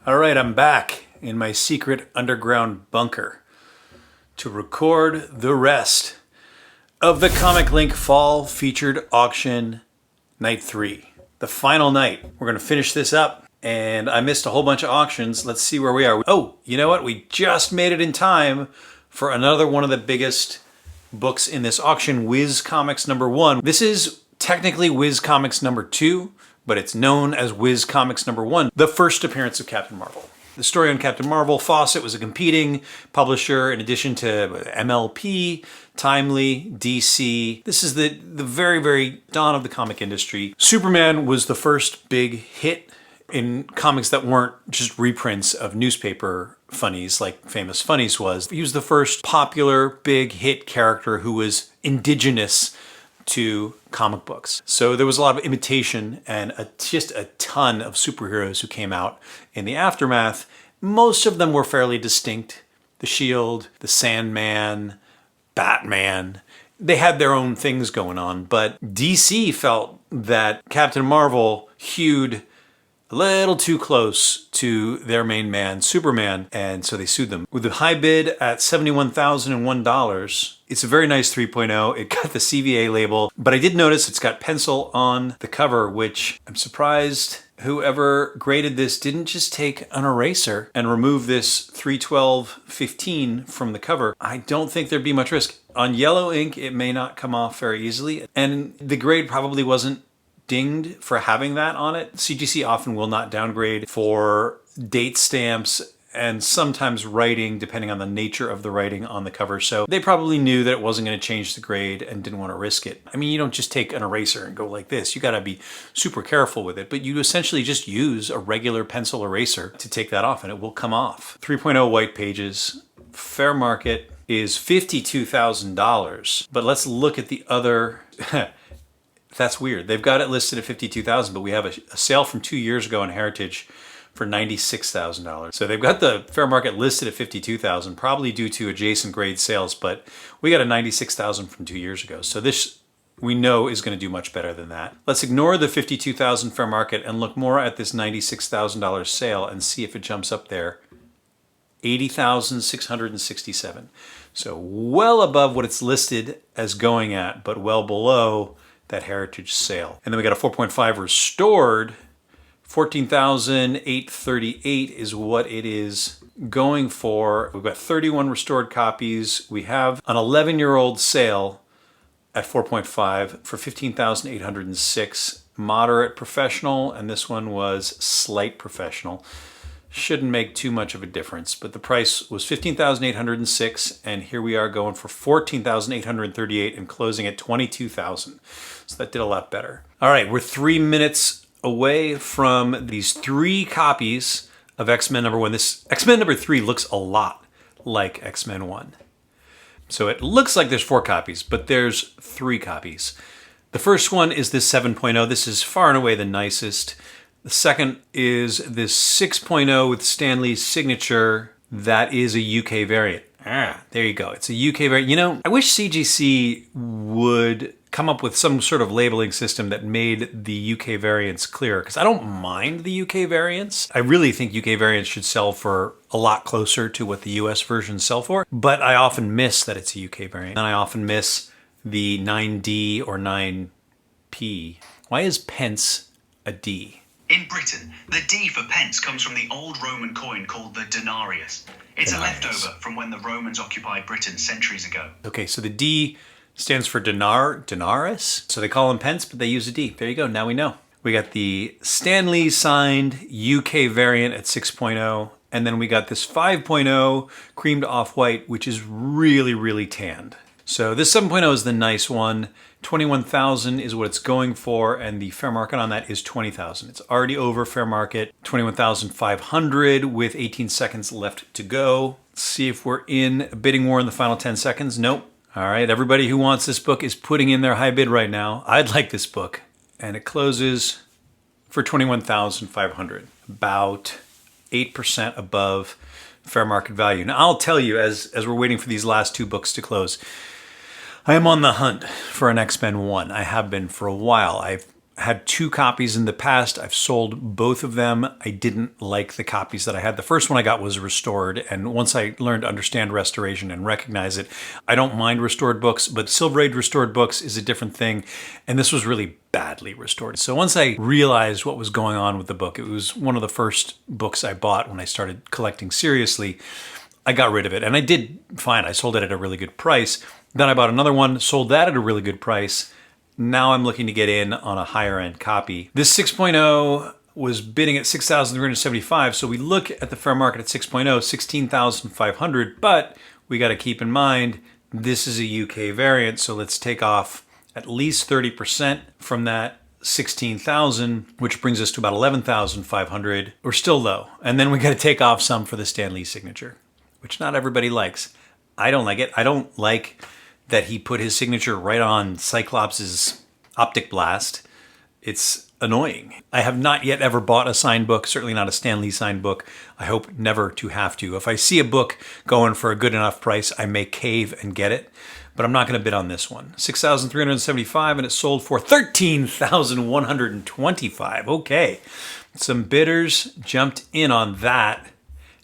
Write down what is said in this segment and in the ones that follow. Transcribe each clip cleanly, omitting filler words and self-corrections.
All right, I'm back in my secret underground bunker to record the rest of the ComicLink Fall Featured Auction Night 3. The final night. We're going to finish this up, and I missed a whole bunch of auctions. Let's see where we are. Oh, you know what? We just made it in time for another one of the biggest books in this auction, Whiz Comics #1. This is technically Whiz Comics #2, but it's known as Whiz Comics #1, the first appearance of Captain Marvel. The story on Captain Marvel, Fawcett was a competing publisher in addition to MLP, Timely, DC. This is the very, very dawn of the comic industry. Superman was the first big hit in comics that weren't just reprints of newspaper funnies like Famous Funnies was. He was the first popular big hit character who was indigenous to comic books. So there was a lot of imitation and just a ton of superheroes who came out in the aftermath. Most of them were fairly distinct. The Shield, the Sandman, Batman. They had their own things going on, but DC felt that Captain Marvel hewed a little too close to their main man, Superman, and so they sued them. With the high bid at $71,001, it's a very nice 3.0. It got the CVA label, but I did notice it's got pencil on the cover, which I'm surprised whoever graded this didn't just take an eraser and remove this 312-15 from the cover. I don't think there'd be much risk. On yellow ink, it may not come off very easily, and the grade probably wasn't dinged for having that on it. CGC often will not downgrade for date stamps and sometimes writing, depending on the nature of the writing on the cover. So they probably knew that it wasn't going to change the grade and didn't want to risk it. I mean, you don't just take an eraser and go like this. You got to be super careful with it, but you essentially just use a regular pencil eraser to take that off and it will come off. 3.0 white pages. Fair market is $52,000, but let's look at the other. That's weird. They've got it listed at $52,000, but we have a sale from 2 years ago in Heritage for $96,000. So they've got the fair market listed at $52,000, probably due to adjacent grade sales, but we got a $96,000 from 2 years ago. So this we know is going to do much better than that. Let's ignore the $52,000 fair market and look more at this $96,000 sale and see if it jumps up there. $80,667. So well above what it's listed as going at, but well below that Heritage sale. And then we got a 4.5 restored. 14,838 is what it is going for. We've got 31 restored copies. We have an 11-year-old sale at 4.5 for 15,806. Moderate professional, and this one was slight professional. Shouldn't make too much of a difference, but the price was 15,806, and here we are going for 14,838 and closing at 22,000. So that did a lot better. All right, we're 3 minutes away from these 3 copies of XMen #1. This XMen #3 looks a lot like XMen 1. So it looks like there's 4 copies, but there's 3 copies. The first one is this 7.0. This is far and away the nicest. The second is this 6.0 with Stan Lee's signature. That is a UK variant. There you go. It's a UK variant. You know, I wish CGC would come up with some sort of labeling system that made the UK variants clearer, because I don't mind the UK variants. I really think UK variants should sell for a lot closer to what the US versions sell for, but I often miss that it's a UK variant. And I often miss the 9D or 9P. Why is pence a D? In Britain, the D for pence comes from the old Roman coin called the denarius. It's a leftover from when the Romans occupied Britain centuries ago. Okay, so the D stands for denarius. So they call them pence, but they use a D. There you go, now we know. We got the Stan Lee signed UK variant at 6.0, and then we got this 5.0 creamed off-white, which is really, really tanned. So this 7.0 is the nice one. 21,000 is what it's going for, and the fair market on that is 20,000. It's already over fair market, 21,500 with 18 seconds left to go. Let's see if we're in a bidding war in the final 10 seconds. Nope. All right, everybody who wants this book is putting in their high bid right now. I'd like this book, and it closes for 21,500, about 8% above fair market value. Now, I'll tell you, as we're waiting for these last 2 books to close, I am on the hunt for an X-Men 1. I have been for a while. had 2 copies in the past. I've sold both of them. I didn't like the copies that I had. The first one I got was restored, and once I learned to understand restoration and recognize it, I don't mind restored books, but Silver Age restored books is a different thing, and this was really badly restored. So once I realized what was going on with the book, it was one of the first books I bought when I started collecting seriously, I got rid of it, and I did fine. I sold it at a really good price. Then I bought another one, sold that at a really good price. Now I'm looking to get in on a higher end copy. This 6.0 was bidding at $6,375, so we look at the fair market at 6.0, $16,500, but we got to keep in mind this is a UK variant, so let's take off at least 30% from that 16,000, which brings us to about 11,500. We're still low. And then we got to take off some for the Stan Lee signature, which not everybody likes. I don't like it. I don't like that he put his signature right on Cyclops' optic blast. It's annoying. I have not yet ever bought a signed book, certainly not a Stan Lee signed book. I hope never to have to. If I see a book going for a good enough price, I may cave and get it, but I'm not going to bid on this one. $6,375, and it sold for $13,125. Okay, some bidders jumped in on that,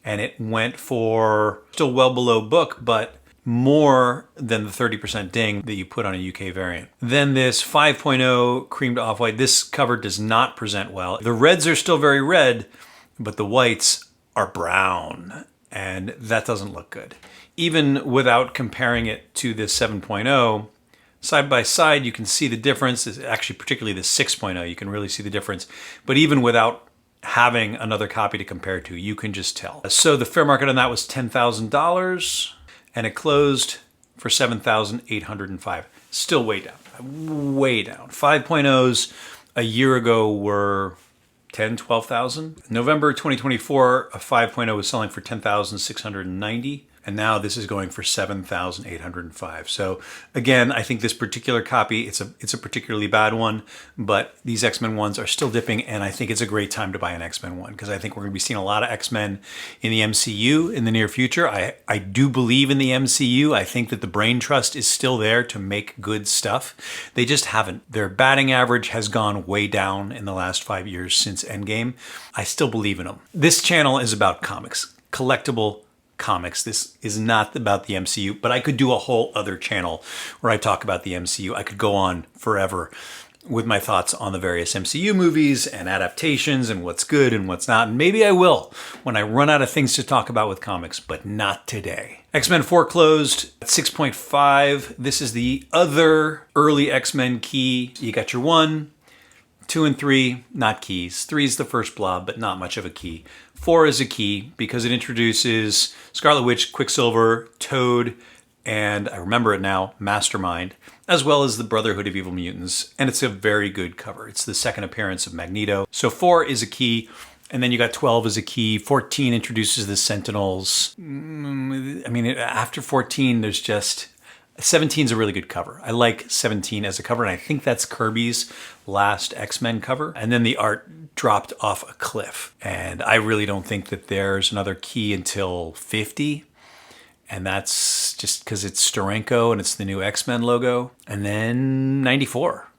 and it went for still well below book, but more than the 30% ding that you put on a UK variant. Then this 5.0 cream to off-white, this cover does not present well. The reds are still very red, but the whites are brown, and that doesn't look good. Even without comparing it to this 7.0, side by side, you can see the difference. Actually, particularly the 6.0, you can really see the difference. But even without having another copy to compare to, you can just tell. So the fair market on that was $10,000. And it closed for $7,805. Still way down, way down. 5.0s a year ago were 10, 12,000. November 2024, a 5.0 was selling for 10,690. And now this is going for 7,805. So again, I think this particular copy, it's a particularly bad one, but these X-Men ones are still dipping, and I think it's a great time to buy an X-Men one, because I think we're going to be seeing a lot of X-Men in the MCU in the near future. I do believe in the MCU. I think that the brain trust is still there to make good stuff. They just haven't. Their batting average has gone way down in the last 5 years since Endgame. I still believe in them. This channel is about comics, collectible comics. This is not about the MCU, but I could do a whole other channel where I talk about the MCU. I could go on forever with my thoughts on the various MCU movies and adaptations and what's good and what's not. And maybe I will when I run out of things to talk about with comics, but not today. X-Men 4 closed at 6.5. This is the other early X-Men key. You got your 1, 2, and 3, not keys. 3 is the first blob, but not much of a key. 4 is a key because it introduces Scarlet Witch, Quicksilver, Toad, and I remember it now, Mastermind, as well as the Brotherhood of Evil Mutants. And it's a very good cover. It's the second appearance of Magneto. So 4 is a key. And then you got 12 as a key. 14 introduces the Sentinels. I mean, after 14, there's just... 17 is a really good cover. I like 17 as a cover, and I think that's Kirby's last X-Men cover. And then the art dropped off a cliff. And I really don't think that there's another key until 50. And that's just because it's Steranko and it's the new X-Men logo. And then 94.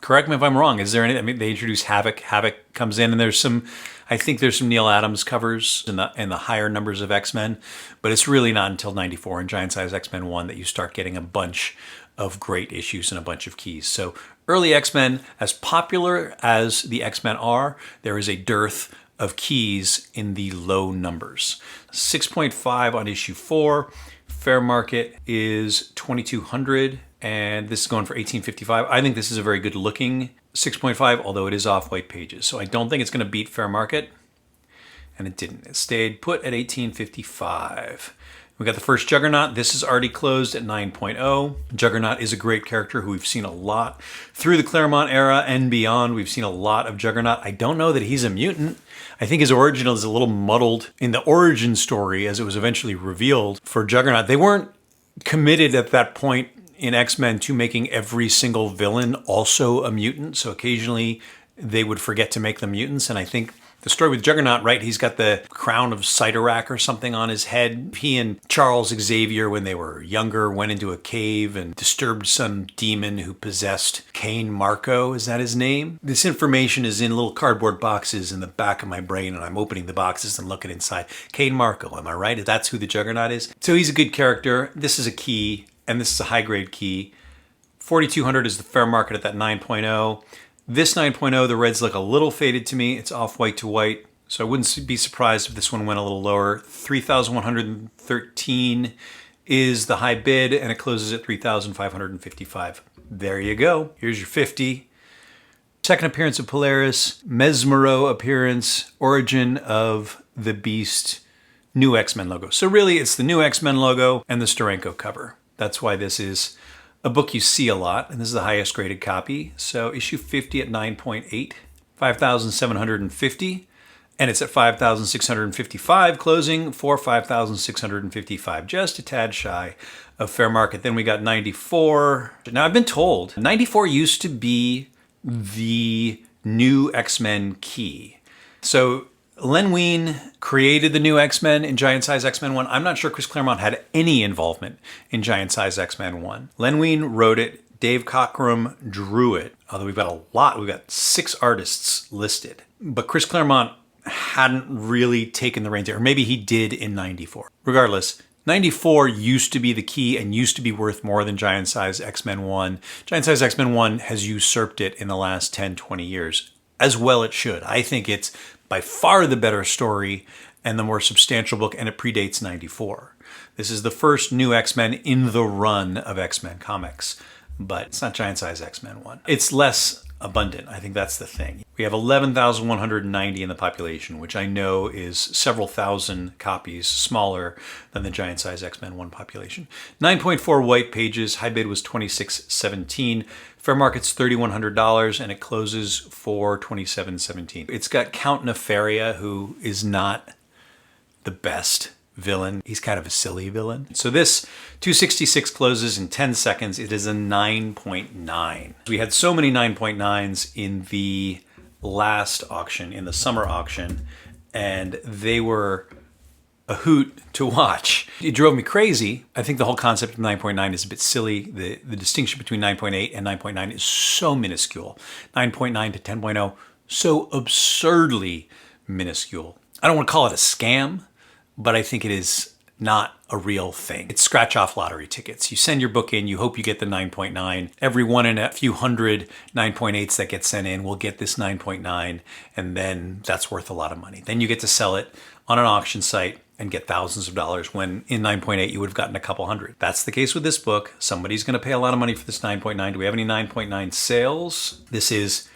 Correct me if I'm wrong. Is there any? I mean, they introduce Havoc. Havoc comes in, and there's some. I think there's some Neil Adams covers in the higher numbers of X-Men, but it's really not until 94 in Giant Size X-Men 1 that you start getting a bunch of great issues and a bunch of keys. So early X-Men, as popular as the X-Men are, there is a dearth of keys in the low numbers. 6.5 on issue 4. Fair market is 2,200. And this is going for $18.55. I think this is a very good looking 6.5, although it is off white pages. So I don't think it's going to beat fair market. And it didn't. It stayed put at $18.55. We got the first Juggernaut. This is already closed at 9.0. Juggernaut is a great character who we've seen a lot through the Claremont era and beyond. We've seen a lot of Juggernaut. I don't know that he's a mutant. I think his origin is a little muddled in the origin story as it was eventually revealed for Juggernaut. They weren't committed at that point in X-Men to making every single villain also a mutant. So occasionally they would forget to make them mutants. And I think The story with Juggernaut, right? He's got the crown of Cyttorak or something on his head. He and Charles Xavier, when they were younger, went into a cave and disturbed some demon who possessed Cain Marco. Is that his name? This information is in little cardboard boxes in the back of my brain, and I'm opening the boxes and looking inside. Cain Marco, am I right? That's who the Juggernaut is? So he's a good character. This is a key, and this is a high-grade key. 4,200 is the fair market at that 9.0. This 9.0, the reds look a little faded to me. It's off white to white, so I wouldn't be surprised if this one went a little lower. 3,113 is the high bid, and it closes at 3,555. There you go. Here's your 50. Second appearance of Polaris, Mesmero appearance, origin of the Beast, new X-Men logo. So really, it's the new X-Men logo and the Steranko cover. That's why this is a book you see a lot, and this is the highest graded copy. So issue 50 at 9.8, 5,750, and it's at 5,655, closing for 5,655, just a tad shy of fair market. Then we got 94. Now I've been told 94 used to be the new X-Men key. So Len Wein created the new X-Men in Giant Size X-Men 1. I'm not sure Chris Claremont had any involvement in Giant Size X-Men 1. Len Wein wrote it. Dave Cockrum drew it. Although we've got a lot. We've got 6 artists listed. But Chris Claremont hadn't really taken the reins there. Or maybe he did in 94. Regardless, 94 used to be the key and used to be worth more than Giant Size X-Men 1. Giant Size X-Men 1 has usurped it in the last 10, 20 years. As well it should. I think it's by far the better story and the more substantial book, and it predates 94. This is the first new X-Men in the run of X-Men comics, but it's not Giant Size X-Men 1. It's less abundant. I think that's the thing. We have 11,190 in the population, which I know is several thousand copies smaller than the Giant Size X-Men 1 population. 9.4 white pages. High bid was $26.17. Fair market's $3,100, and it closes for $27.17. It's got Count Nefaria, who is not the best villain. He's kind of a silly villain. So this 266 closes in 10 seconds. It is a 9.9. We had so many 9.9s in the last auction, in the summer auction, and they were a hoot to watch. It drove me crazy. I think the whole concept of 9.9 is a bit silly. The distinction between 9.8 and 9.9 is so minuscule. 9.9 to 10.0, so absurdly minuscule. I don't want to call it a scam, but I think it is not a real thing. It's scratch-off lottery tickets. You send your book in, you hope you get the 9.9. Every one in a few hundred 9.8s that get sent in will get this 9.9, and then that's worth a lot of money. Then you get to sell it on an auction site and get thousands of dollars when in 9.8 you would have gotten a couple hundred. That's the case with this book. Somebody's going to pay a lot of money for this 9.9. Do we have any 9.9 sales? This is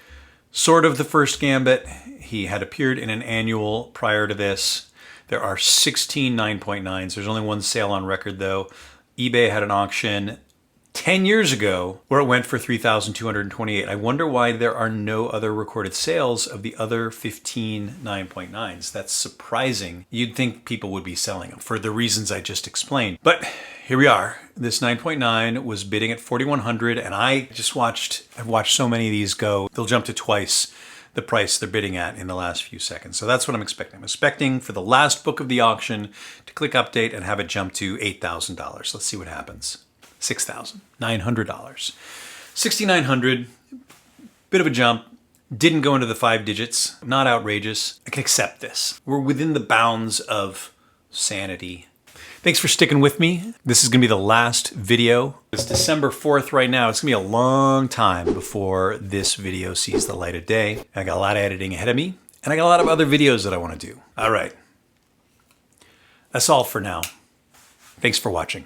sort of the first Gambit. He had appeared in an annual prior to this. There are 16 9.9s. There's only one sale on record, though. eBay had an auction 10 years ago where it went for $3,228. I wonder why there are no other recorded sales of the other 15 9.9s. That's surprising. You'd think people would be selling them for the reasons I just explained. But here we are. This 9.9 was bidding at $4,100, and I've watched so many of these go. They'll jump to twice the price they're bidding at in the last few seconds. So that's what I'm expecting. I'm expecting for the last book of the auction to click update and have it jump to $8,000. Let's see what happens. $6,900. $6,900, bit of a jump. Didn't go into the 5 digits. Not outrageous. I can accept this. We're within the bounds of sanity. Thanks for sticking with me. This is going to be the last video. It's December 4th right now. It's going to be a long time before this video sees the light of day. I got a lot of editing ahead of me, and I got a lot of other videos that I want to do. All right. That's all for now. Thanks for watching.